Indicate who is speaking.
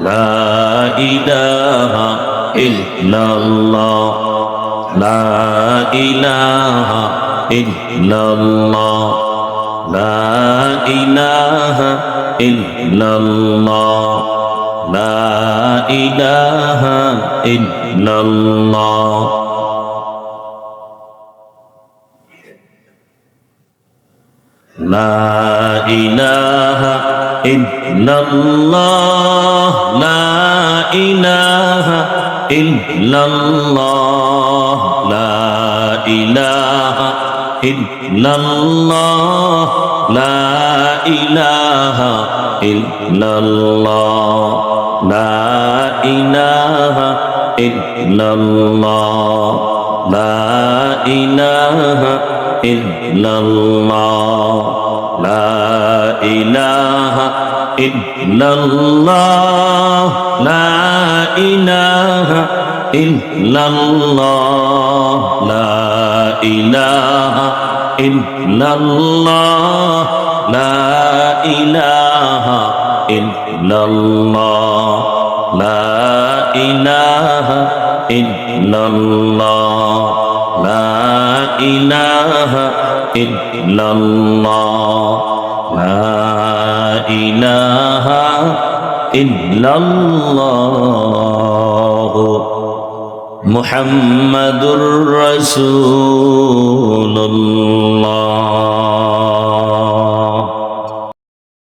Speaker 1: লা ইলাহা ইল্লাল্লাহ লা ইলাহা ইল্লাল্লাহ লা ইলাহা ইল্লাল্লাহ লা ইলাহা ইল্লাল্লাহ লা ইলাহা ইল্লাল্লাহ লা ইলাহা ইল্লাল্লাহ লা ইলাহা ইল্লাল্লাহ লা ইলাহা ইল্লাল্লাহ লা ইলাহা ইল্লাল্লাহ লা ইলাহা ইল্লাল্লাহ লা ইলাহা ইল্লাল্লাহ লা ইলাহা ইল্লাল্লাহ লা ইলাহা ইল্লাল্লাহ লা ইলাহা ইল্লাল্লাহ লা ইলাহা ইল্লাল্লাহ লা ইলাহা ইল্লাল্লাহ লা ইলাহা ইল্লাল্লাহ মুহাম্মাদুর রাসূলুল্লাহ।